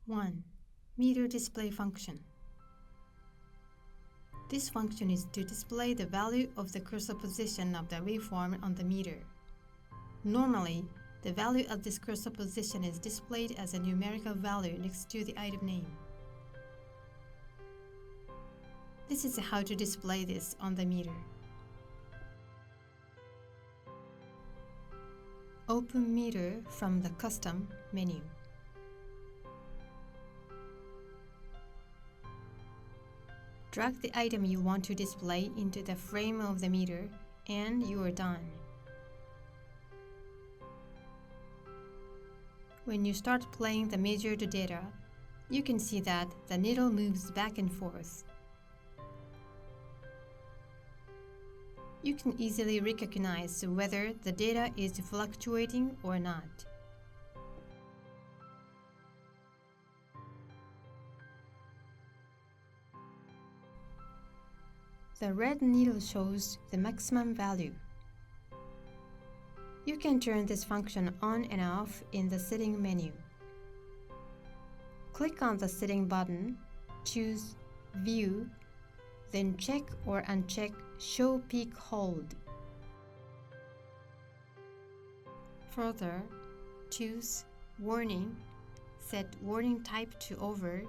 1. Meter display function. This function is to display the value of the cursor position of the waveform on the meter. Normally, the value of this cursor position is displayed as a numerical value next to the item name. This is how to display this on the meter. Open meter from the custom menu. Drag the item you want to display into the frame of the meter and you are done. When you start playing the measured data, you can see that the needle moves back and forth. You can easily recognize whether the data is fluctuating or not. The red needle shows the maximum value. You can turn this function on and off in the setting menu. Click on the setting button, choose View, then check or uncheck Show Peak Hold. Further, choose Warning, set warning type to Over,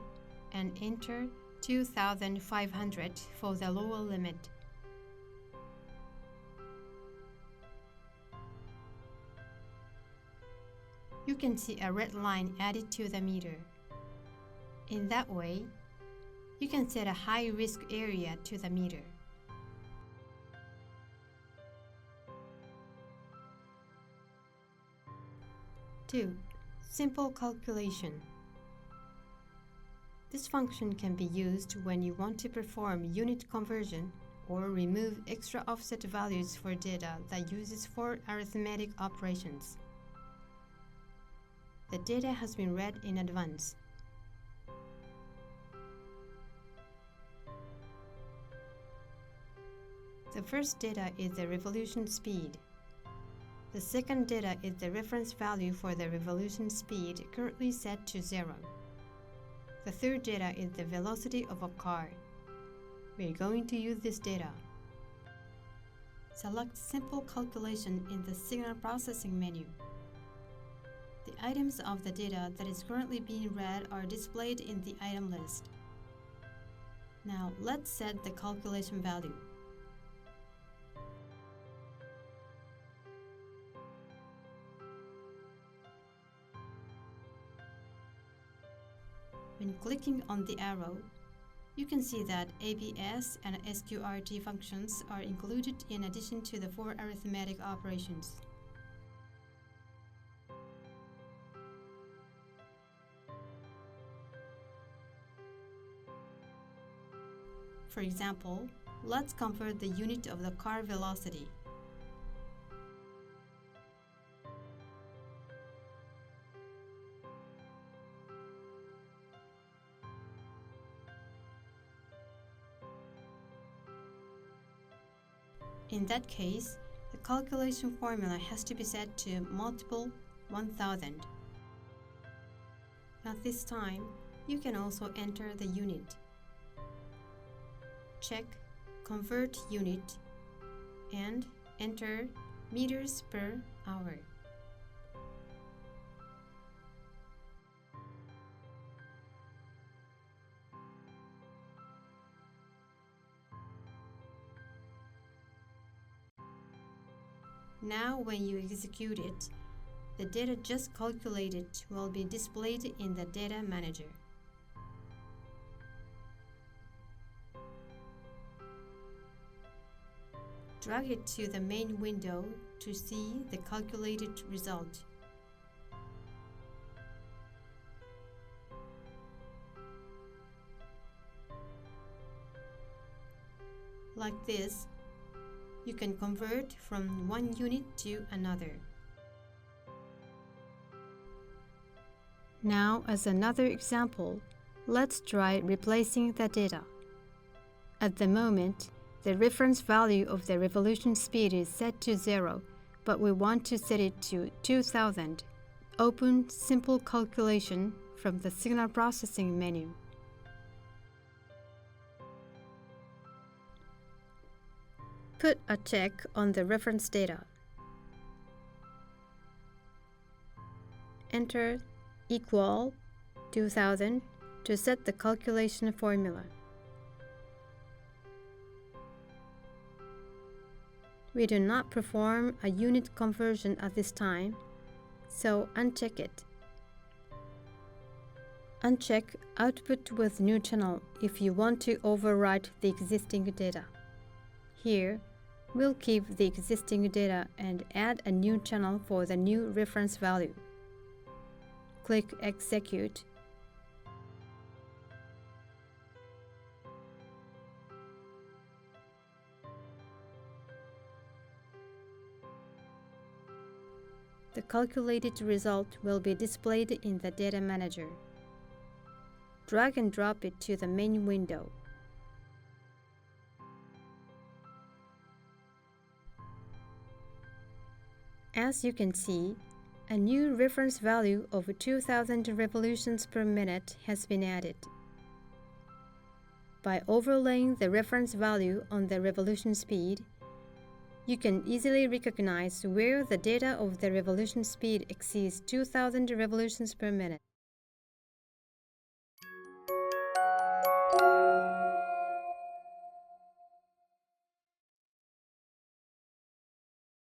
and enter 2,500 for the lower limit. You can see a red line added to the meter. In that way, you can set a high-risk area to the meter. Two, simple calculation. This function can be used when you want to perform unit conversion or remove extra offset values for data that uses for arithmetic operations. The data has been read in advance. The first data is the revolution speed. The second data is the reference value for the revolution speed currently set to 0. The third data is the velocity of a car. We're going to use this data. Select Simple Calculation in the Signal Processing menu. The items of the data that is currently being read are displayed in the item list. Now let's set the calculation value. When clicking on the arrow, you can see that ABS and SQRT functions are included in addition to the 4 arithmetic operations. For example, let's convert the unit of the car velocity. In that case, the calculation formula has to be set to multiple 1000. At this time, you can also enter the unit. Check Convert Unit and enter meters per hour. Now when you execute it, the data just calculated will be displayed in the Data Manager. Drag it to the main window to see the calculated result. Like this, you can convert from one unit to another. Now, as another example, let's try replacing the data. At the moment, the reference value of the revolution speed is set to 0, but we want to set it to 2000. Open Simple Calculation from the signal processing menu. Put a check on the reference data. Enter equal 2000 to set the calculation formula. We do not perform a unit conversion at this time, so uncheck it. Uncheck Output with New Channel if you want to overwrite the existing data. Here, we'll keep the existing data and add a new channel for the new reference value. Click Execute. The calculated result will be displayed in the Data Manager. Drag and drop it to the main window. As you can see, a new reference value of 2000 revolutions per minute has been added. By overlaying the reference value on the revolution speed, you can easily recognize where the data of the revolution speed exceeds 2000 revolutions per minute.